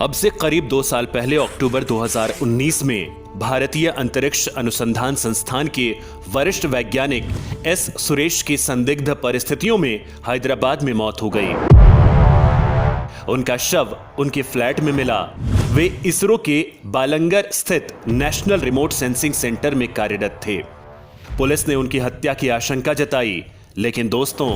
अब से करीब 2 साल पहले अक्टूबर 2019 में भारतीय अंतरिक्ष अनुसंधान संस्थान के वरिष्ठ वैज्ञानिक एस सुरेश की संदिग्ध परिस्थितियों में हैदराबाद में मौत हो गई। उनका शव उनके फ्लैट में मिला। वे इसरो के बालंगर स्थित नेशनल रिमोट सेंसिंग सेंटर में कार्यरत थे। पुलिस ने उनकी हत्या की आशंका जताई, लेकिन दोस्तों,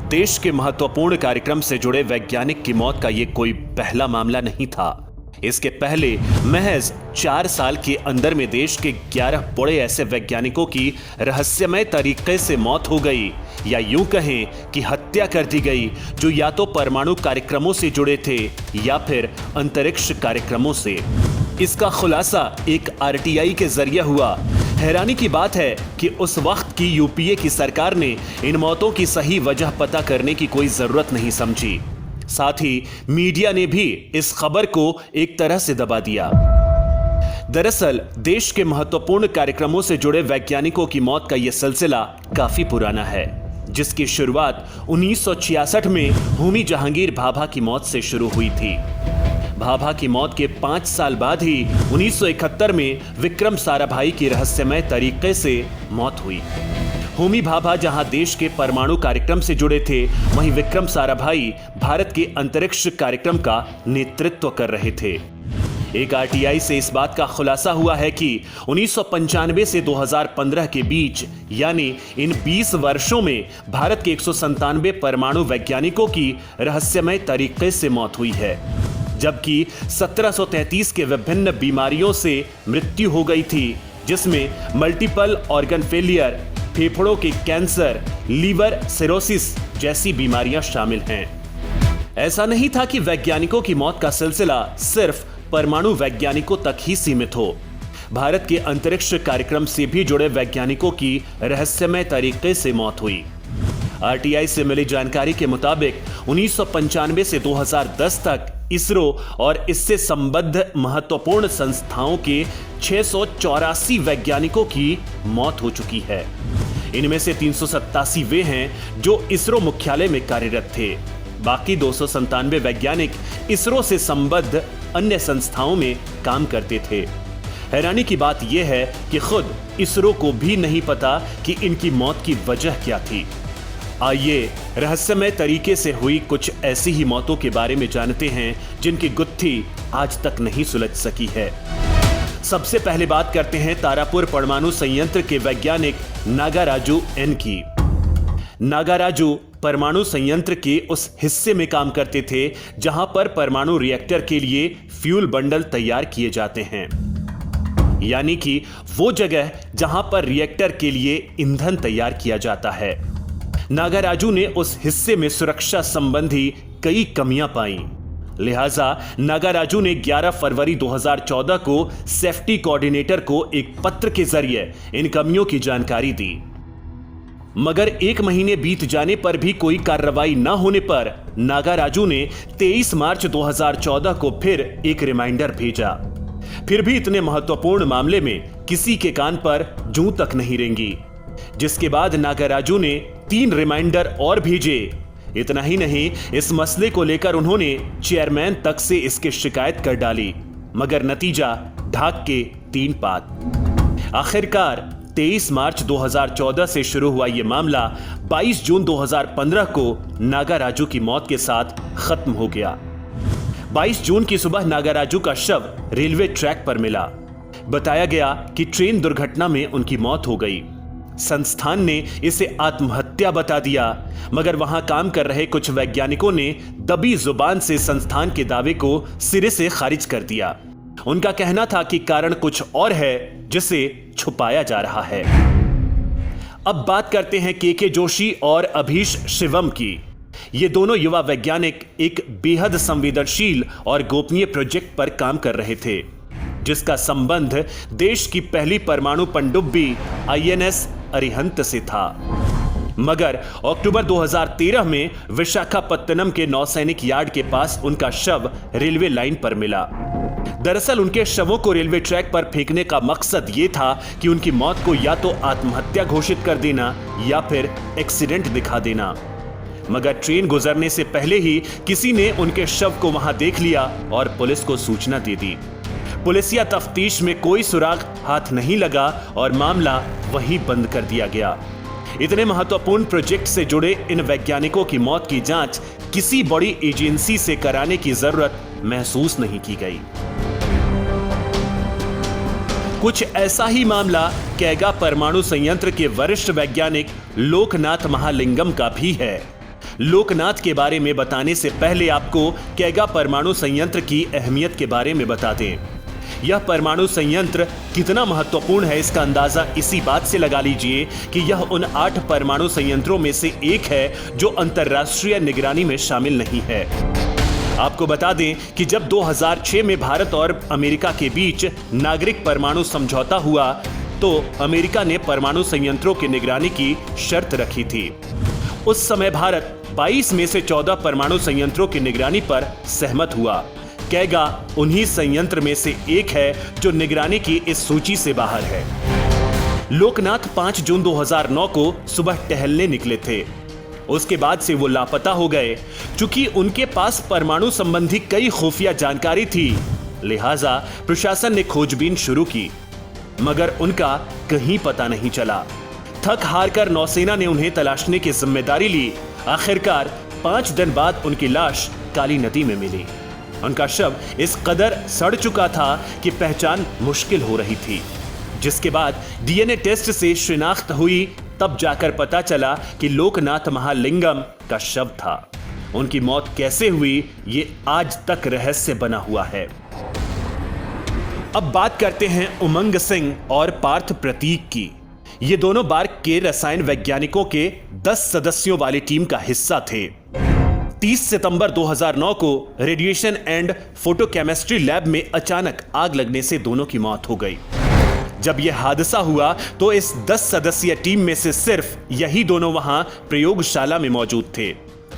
देश के महत्वपूर्ण कार्यक्रम से जुड़े वैज्ञानिक की मौत का यह कोई पहला मामला नहीं था। इसके पहले महज 4 साल के अंदर में देश के 11 बड़े ऐसे वैज्ञानिकों की रहस्यमय तरीके से मौत हो गई, या यूं कहें कि हत्या कर दी गई, जो या तो परमाणु कार्यक्रमों से जुड़े थे या फिर अंतरिक्ष कार्यक्रमों से। इसका खुलासा एक आरटीआई के जरिए हुआ। हैरानी की बात है कि उस वक्त की यूपीए की सरकार ने इन मौतों की सही वजह पता करने की कोई जरूरत नहीं समझी। साथ ही मीडिया ने भी इस खबर को एक तरह से दबा दिया। दरअसल देश के महत्वपूर्ण कार्यक्रमों से जुड़े वैज्ञानिकों की मौत का यह सिलसिला काफी पुराना है, जिसकी शुरुआत 1966 में होमी जहांगीर भाभा की मौत से शुरू हुई थी। भाभा की मौत के 5 साल बाद ही 1971 में विक्रम साराभाई की रहस्यमय तरीके से मौत हुई। होमी भाभा जहां देश के परमाणु कार्यक्रम से जुड़े थे, वहीं विक्रम साराभाई भारत के अंतरिक्ष कार्यक्रम का नेतृत्व कर रहे थे। एक आरटीआई से इस बात का खुलासा हुआ है कि 1995 से 2015 के बीच, यानी इन 20 वर्षों में भारत के 197 परमाणु वैज्ञानिकों की रहस्यमय तरीके से मौत हुई है, जबकि 1733 के विभिन्न बीमारियों से मृत्यु हो गई थी, जिसमें मल्टीपल ऑर्गन फेलियर, फेफड़ों के कैंसर, लीवर सिरोसिस जैसी बीमारियां शामिल हैं। ऐसा नहीं था कि वैज्ञानिकों की मौत का सिलसिला सिर्फ परमाणु वैज्ञानिकों तक ही सीमित हो। भारत के अंतरिक्ष कार्यक्रम से भी जुड़े वैज्ञानिकों की रहस्यमय तरीके से मौत हुई। आरटीआई से मिली जानकारी के मुताबिक 1995 से 2010 तक इसरो और इससे संबद्ध महत्वपूर्ण संस्थाओं के 684 वैज्ञानिकों की मौत हो चुकी है। इनमें से 387 वे हैं जो इसरो मुख्यालय में कार्यरत थे। बाकी 297 वैज्ञानिक इसरो से संबद्ध अन्य संस्थाओं में काम करते थे। हैरानी की बात यह है कि खुद इसरो को भी नहीं पता कि इनकी मौत की वजह क्या थी। आइए रहस्यमय तरीके से हुई कुछ ऐसी ही मौतों के बारे में जानते हैं जिनकी गुत्थी आज तक नहीं सुलझ सकी है। सबसे पहले बात करते हैं तारापुर परमाणु संयंत्र के वैज्ञानिक नागाराजू एन की। नागाराजू परमाणु संयंत्र के उस हिस्से में काम करते थे जहां पर परमाणु रिएक्टर के लिए फ्यूल बंडल तैयार किए जाते हैं, यानी कि वो जगह जहां पर रिएक्टर के लिए ईंधन तैयार किया जाता है। नागाराजू ने उस हिस्से में सुरक्षा संबंधी कई कमियां पाई, लिहाजा नागाराजू ने 11 फरवरी 2014 को सेफ्टी कोऑर्डिनेटर को एक पत्र के जरिए इन कमियों की जानकारी दी। मगर 1 महीने बीत जाने पर भी कोई कार्रवाई न होने पर नागाराजू ने 23 मार्च 2014 को फिर एक रिमाइंडर भेजा। फिर भी इतने महत्वपूर्ण मामले में किसी के कान पर जूं तक नहीं रेंगी, जिसके बाद नागाराजू ने 3 रिमाइंडर और भेजे। इतना ही नहीं, इस मसले को लेकर उन्होंने चेयरमैन तक से इसकी शिकायत कर डाली, मगर नतीजा ढाक के 3 पात। आखिरकार 23 मार्च 2014 से शुरू हुआ यह मामला 22 जून 2015 को नागाराजू की मौत के साथ खत्म हो गया। 22 जून की सुबह नागाराजू का शव रेलवे ट्रैक पर मिला। बताया गया कि ट्रेन दुर्घटना में उनकी मौत हो गई। संस्थान ने इसे आत्महत्या बता दिया, मगर वहां काम कर रहे कुछ वैज्ञानिकों ने दबी जुबान से संस्थान के दावे को सिरे से खारिज कर दिया। उनका कहना था कि कारण कुछ और है जिसे छुपाया जा रहा है। अब बात करते हैं के जोशी और अभीश शिवम की। ये दोनों युवा वैज्ञानिक एक बेहद संवेदनशील और गोपनीय प्रोजेक्ट पर काम कर रहे थे, जिसका संबंध देश की पहली परमाणु पनडुब्बी आईएनएस अरिहंत से था। मगर अक्टूबर 2013 में विशाखापत्तनम के नौसैनिक यार्ड के पास उनका शव रेलवे लाइन पर मिला। दरअसल उनके शवों को रेलवे ट्रैक पर फेंकने का मकसद ये था कि उनकी मौत को या तो आत्महत्या घोषित कर देना या फिर एक्सीडेंट दिखा देना। मगर ट्रेन गुजरने से पहले ही किसी ने उनके शव को वहां देख लिया और पुलिस को सूचना दे दी। पुलिसिया तफ्तीश में कोई सुराग हाथ नहीं लगा और मामला वहीं बंद कर दिया गया। इतने महत्वपूर्ण प्रोजेक्ट से जुड़े इन वैज्ञानिकों की मौत की जांच किसी बड़ी एजेंसी से कराने की जरूरत महसूस नहीं की गई। कुछ ऐसा ही मामला कैगा परमाणु संयंत्र के वरिष्ठ वैज्ञानिक लोकनाथ महालिंगम का भी है। लोकनाथ के बारे में बताने से पहले आपको कैगा परमाणु संयंत्र की अहमियत के बारे में बता दें। यह परमाणु संयंत्र कितना महत्वपूर्ण है इसका अंदाजा इसी बात से लगा लीजिए कि यह उन 8 परमाणु संयंत्रों में से एक है जो अंतर्राष्ट्रीय निगरानी में शामिल नहीं है। आपको बता दें कि जब 2006 में भारत और अमेरिका के बीच नागरिक परमाणु समझौता हुआ तो अमेरिका ने परमाणु संयंत्रों की निगरानी की शर्त रखी थी। उस समय भारत 22 में से 14 परमाणु संयंत्रों की निगरानी पर सहमत हुआ। कैगा उन्हीं संयंत्र में से एक है जो निगरानी की इस सूची से बाहर है। लोकनाथ 5 जून 2009 को सुबह टहलने निकले थे। उसके बाद से वो लापता हो गए। चूंकि उनके पास परमाणु संबंधी कई खुफिया जानकारी थी, लिहाजा प्रशासन ने खोजबीन शुरू की, मगर उनका कहीं पता नहीं चला। थक हार कर नौसेना ने उन्हें तलाशने की जिम्मेदारी ली। आखिरकार 5 दिन बाद उनकी लाश काली नदी में मिली। उनका शव इस कदर सड़ चुका था कि पहचान मुश्किल हो रही थी। जिसके बाद डीएनए टेस्ट से शिनाख्त हुई, तब जाकर पता चला कि लोकनाथ महालिंगम का शव था। उनकी मौत कैसे हुई ये आज तक रहस्य बना हुआ है। अब बात करते हैं उमंग सिंह और पार्थ प्रतीक की। ये दोनों बार्क के रसायन वैज्ञानिकों के 10 सदस्यों वाली टीम का हिस्सा थे। 30 सितंबर 2009 को रेडिएशन एंड फोटोकेमिस्ट्री लैब में अचानक आग लगने से दोनों की मौत हो गई। जब यह हादसा हुआ तो इस 10 सदस्यीय टीम में से सिर्फ यही दोनों वहां प्रयोगशाला में मौजूद थे।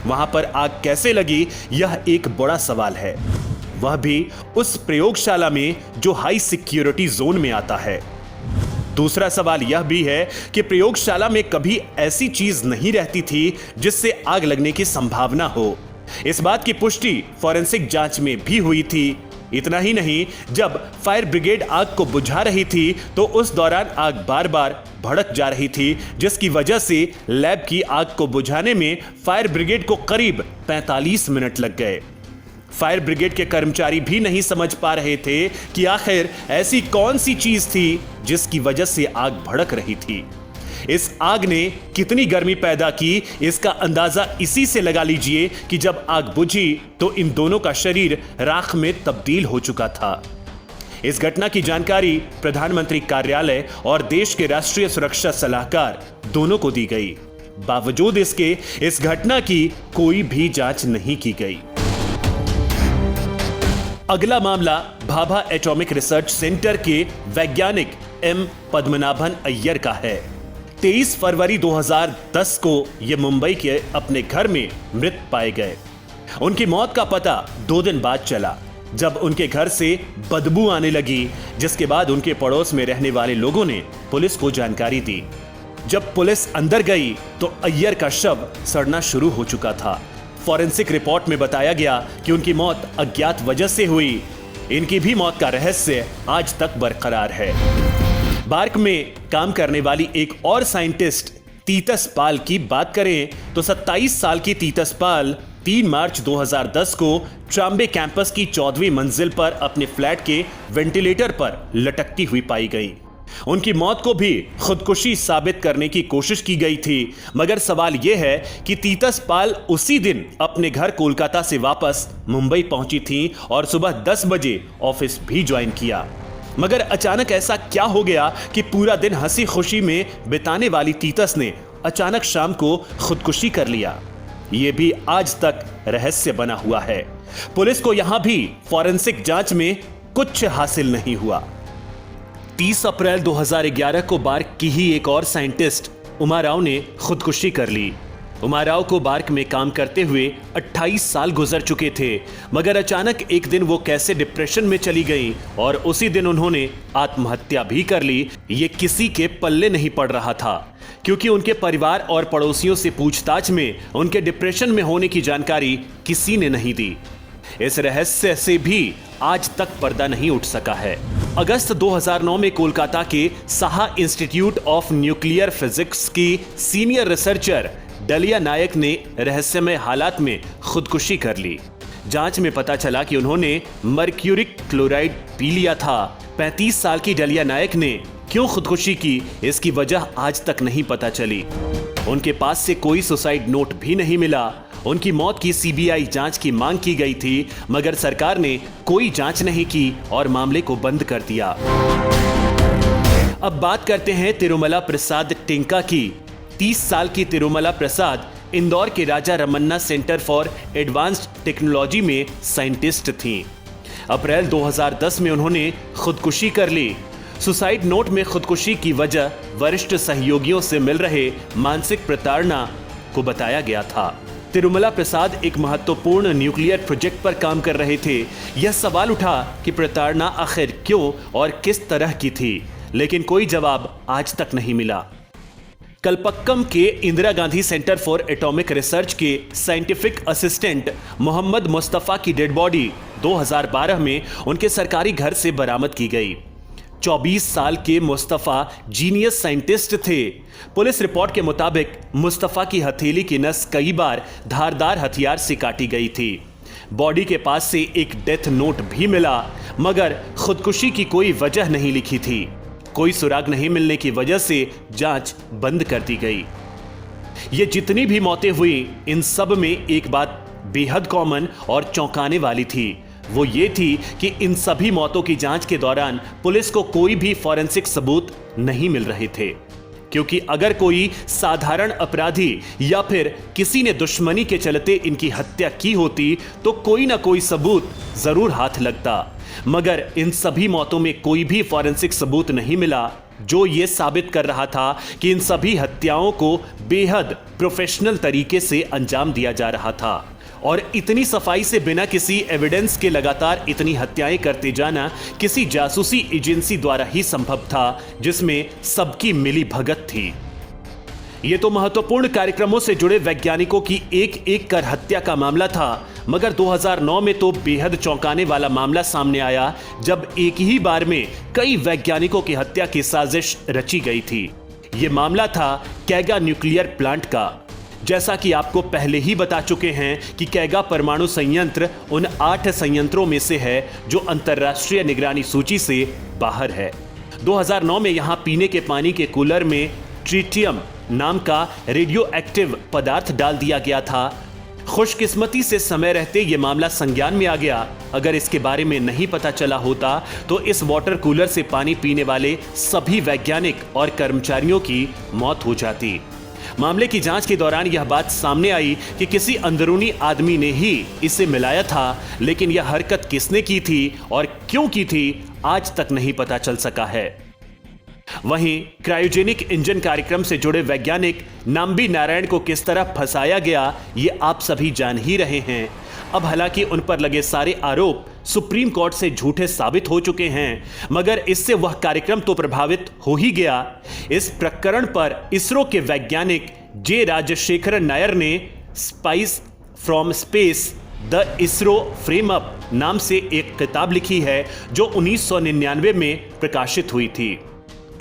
वहां पर आग कैसे लगी यह एक बड़ा सवाल है, वह भी उस प्रयोगशाला में जो हाई सिक्योरिटी जोन में आता है। दूसरा सवाल यह भी है कि प्रयोगशाला में कभी ऐसी चीज नहीं रहती थी जिससे आग लगने की संभावना हो। इस बात की पुष्टि फॉरेंसिक जांच में भी हुई थी। इतना ही नहीं, जब फायर ब्रिगेड आग को बुझा रही थी तो उस दौरान आग बार बार भड़क जा रही थी, जिसकी वजह से लैब की आग को बुझाने में फायर ब्रिगेड को करीब 45 मिनट लग गए। फायर ब्रिगेड के कर्मचारी भी नहीं समझ पा रहे थे कि आखिर ऐसी कौन सी चीज थी जिसकी वजह से आग भड़क रही थी। इस आग ने कितनी गर्मी पैदा की इसका अंदाजा इसी से लगा लीजिए कि जब आग बुझी तो इन दोनों का शरीर राख में तब्दील हो चुका था। इस घटना की जानकारी प्रधानमंत्री कार्यालय और देश के राष्ट्रीय सुरक्षा सलाहकार दोनों को दी गई। बावजूद इसके इस घटना की कोई भी जांच नहीं की गई। अगला मामला भाभा एटॉमिक रिसर्च सेंटर के वैज्ञानिक एम पद्मनाभन अय्यर का है। 23 फरवरी 2010 को ये मुंबई के अपने घर में मृत पाए गए। उनकी मौत का पता 2 दिन बाद चला, जब उनके घर से बदबू आने लगी, जिसके बाद उनके पड़ोस में रहने वाले लोगों ने पुलिस को जानकारी दी। जब पुलिस अंदर गई तो अय्यर का शव सड़ना शुरू हो चुका था। फॉरेंसिक रिपोर्ट में बताया गया कि उनकी मौत अज्ञात वजह से हुई। इनकी भी मौत का रहस्य आज तक बरकरार है। बार्क में काम करने वाली एक और साइंटिस्ट तीतस पाल की बात करें तो 27 साल की तीतस पाल 3 मार्च 2010 को ट्राम्बे कैंपस की 14वीं मंजिल पर अपने फ्लैट के वेंटिलेटर पर लटकती हुई पाई गई। उनकी मौत को भी खुदकुशी साबित करने की कोशिश की गई थी, मगर सवाल यह है कि तीतस पाल उसी दिन अपने घर कोलकाता से वापस मुंबई पहुंची थी और सुबह 10 बजे ऑफिस भी ज्वाइन किया। मगर अचानक ऐसा क्या हो गया कि पूरा दिन हंसी खुशी में बिताने वाली तीतस ने अचानक शाम को खुदकुशी कर लिया। यह भी आज तक रहस्य बना हुआ है। पुलिस को यहां भी फॉरेंसिक जांच में कुछ हासिल नहीं हुआ। 30 अप्रैल 2011 को बार्क की ही एक और साइंटिस्ट उमा राव ने खुदकुशी कर ली। उमा राव को बार्क में काम करते हुए 28 साल गुजर चुके थे, मगर अचानक एक दिन वो कैसे डिप्रेशन में चली गई और उसी दिन उन्होंने आत्महत्या भी कर ली। ये किसी के पल्ले नहीं पड़ रहा था। क्योंकि उनके परिवार और पड़ोसियों से पूछताछ में उनके डिप्रेशन में होने की जानकारी किसी ने नहीं दी। इस रहस्य से भी आज तक पर्दा नहीं उठ सका है। अगस्त 2009 में कोलकाता के Saha institute of nuclear physics की सीनियर रिसर्चर डलिया नायक ने रहस्यमय हालात में खुदकुशी कर ली। जांच में पता चला कि उन्होंने मर्क्यूरिक क्लोराइड पी लिया था। 35 साल की डलिया नायक ने क्यों खुदकुशी की, इसकी वजह आज तक नहीं पता चली। उनके पास से कोई सुसाइड नोट भी नहीं मिला। उनकी मौत की सीबीआई जांच की मांग की गई थी, मगर सरकार ने कोई जांच नहीं की और मामले को बंद कर दिया। अब बात करते हैं तिरुमला प्रसाद टिंका की। 30 साल की तिरुमला प्रसाद इंदौर के Raja Ramanna Centre for Advanced Technology में साइंटिस्ट थीं। अप्रैल 2010 में उन्होंने खुदकुशी कर ली। सुसाइड नोट में खुदकुशी की वजह वरिष्ठ सहयोगियों से मिल रहे मानसिक प्रताड़ना को बताया गया था। तिरुमला प्रसाद एक महत्वपूर्ण न्यूक्लियर प्रोजेक्ट पर काम कर रहे थे। यह सवाल उठा कि प्रताड़ना आखिर क्यों और किस तरह की थी, लेकिन कोई जवाब आज तक नहीं मिला। कलपक्कम के Indira Gandhi centre for atomic research के साइंटिफिक असिस्टेंट मोहम्मद मुस्तफा की डेड बॉडी 2012 में उनके सरकारी घर से बरामद की गई। 24 साल के मुस्तफा जीनियस साइंटिस्ट थे। पुलिस रिपोर्ट के मुताबिक मुस्तफा की हथेली की नस कई बार धारदार हथियार से काटी गई थी। बॉडी के पास से एक डेथ नोट भी मिला, मगर खुदकुशी की कोई वजह नहीं लिखी थी। कोई सुराग नहीं मिलने की वजह से जांच बंद कर दी गई। ये जितनी भी मौतें हुई, इन सब में एक बात बेहद कॉमन और चौंकाने वाली थी। वो ये थी कि इन सभी मौतों की जांच के दौरान पुलिस को कोई भी फॉरेंसिक सबूत नहीं मिल रहे थे, क्योंकि अगर कोई साधारण अपराधी या फिर किसी ने दुश्मनी के चलते इनकी हत्या की होती तो कोई ना कोई सबूत जरूर हाथ लगता। मगर इन सभी मौतों में कोई भी फॉरेंसिक सबूत नहीं मिला, जो ये साबित कर रहा था कि इन सभी हत्याओं को बेहद प्रोफेशनल तरीके से अंजाम दिया जा रहा था। और इतनी सफाई से बिना किसी एविडेंस के लगातार इतनी हत्याएं करते जाना किसी जासूसी एजेंसी द्वारा ही संभव था, जिसमें सबकी मिली भगत थी। ये तो महत्वपूर्ण कार्यक्रमों से जुड़े वैज्ञानिकों की एक एक कर हत्या का मामला था, मगर 2009 में तो बेहद चौंकाने वाला मामला सामने आया, जब एक ही बार में कई वैज्ञानिकों की हत्या की साजिश रची गई थी। ये मामला था कैगा न्यूक्लियर प्लांट का। जैसा कि आपको पहले ही बता चुके हैं कि कैगा परमाणु संयंत्र उन 8 संयंत्रों में से है जो अंतर्राष्ट्रीय निगरानी सूची से बाहर है। 2009 में यहां पीने के पानी के कूलर में ट्रिटियम नाम का रेडियो एक्टिव पदार्थ डाल दिया गया था। खुशकिस्मती से समय रहते ये मामला संज्ञान में आ गया। अगर इसके बारे में नहीं पता चला होता तो इस वाटर कूलर से पानी पीने वाले सभी वैज्ञानिक और कर्मचारियों की मौत हो जाती। मामले की जांच के दौरान यह बात सामने आई कि किसी अंदरूनी आदमी ने ही इसे मिलाया था, लेकिन यह हरकत किसने की थी और क्यों की थी, आज तक नहीं पता चल सका है। वहीं क्रायोजेनिक इंजन कार्यक्रम से जुड़े वैज्ञानिक नाम्बी नारायण को किस तरह फंसाया गया, ये आप सभी जान ही रहे हैं। अब हालांकि उन पर लगे सारे आरोप सुप्रीम कोर्ट से झूठे साबित हो चुके हैं, मगर इससे वह कार्यक्रम तो प्रभावित हो ही गया। इस प्रकरण पर इसरो के वैज्ञानिक जे राजशेखरन नायर ने spice from space the ISRO frame up नाम से एक किताब लिखी है, जो 1999 में प्रकाशित हुई थी।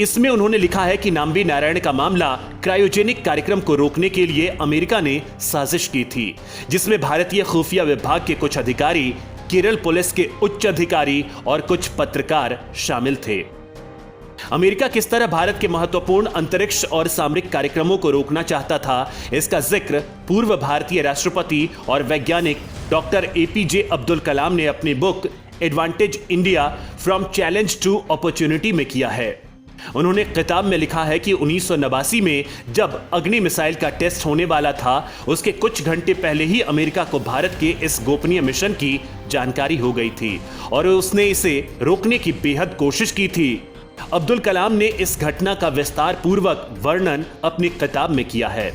इसमें उन्होंने लिखा है कि नाम्बी नारायण का मामला क्रायोजेनिक कार्यक्रम को रोकने के लिए अमेरिका ने साजिश की थी, जिसमें भारतीय खुफिया विभाग के कुछ अधिकारी, केरल पुलिस के उच्च अधिकारी और कुछ पत्रकार शामिल थे। अमेरिका किस तरह भारत के महत्वपूर्ण अंतरिक्ष और सामरिक कार्यक्रमों को रोकना चाहता था, इसका जिक्र पूर्व भारतीय राष्ट्रपति और वैज्ञानिक डॉक्टर एपीजे अब्दुल कलाम ने अपनी book advantage India from challenge to opportunity में किया है। उन्होंने किताब में लिखा है कि 1989 में जब अग्नि मिसाइल का टेस्ट होने वाला था, उसके कुछ घंटे पहले ही अमेरिका को भारत के इस गोपनीय मिशन की जानकारी हो गई थी और उसने इसे रोकने की बेहद कोशिश की थी। अब्दुल कलाम ने इस घटना का विस्तार पूर्वक वर्णन अपनी किताब में किया है।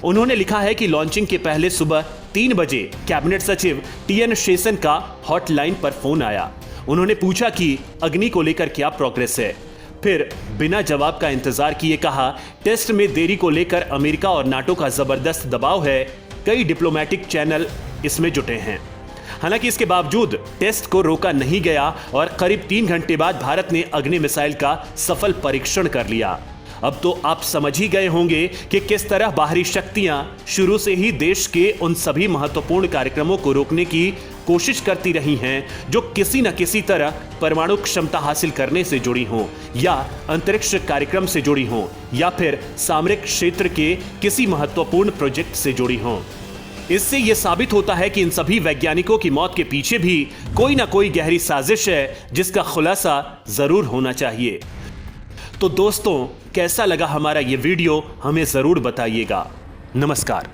उन्होंने लिखा है कि लॉन्चिंग के पहले सुबह 3 बजे कैबिनेट सचिव टीएन शेषन का हॉटलाइन पर फोन आया। उन्होंने पूछा कि अग्नि को लेकर क्या प्रोग्रेस है। फिर बिना जवाब का इंतजार किए कहा, टेस्ट में देरी को लेकर अमेरिका और नाटो का जबरदस्त दबाव है, कई डिप्लोमेटिक चैनल इसमें जुटे हैं। हालांकि इसके बावजूद टेस्ट को रोका नहीं गया और करीब 3 घंटे बाद भारत ने अग्नि मिसाइल का सफल परीक्षण कर लिया। अब तो आप समझ ही गए होंगे कि किस तरह बाहरी शक्तियां शुरू से ही देश के उन सभी महत्वपूर्ण कार्यक्रमों को रोकने की कोशिश करती रही हैं जो किसी न किसी तरह परमाणु क्षमता हासिल करने से जुड़ी हों, या अंतरिक्ष कार्यक्रम से जुड़ी हों, या फिर सामरिक क्षेत्र के किसी महत्वपूर्ण प्रोजेक्ट से जुड़ी हों। इससे यह साबित होता है कि इन सभी वैज्ञानिकों की मौत के पीछे भी कोई ना कोई गहरी साजिश है जिसका खुलासा जरूर होना चाहिए। तो दोस्तों, कैसा लगा हमारा ये वीडियो हमें जरूर बताइएगा। नमस्कार।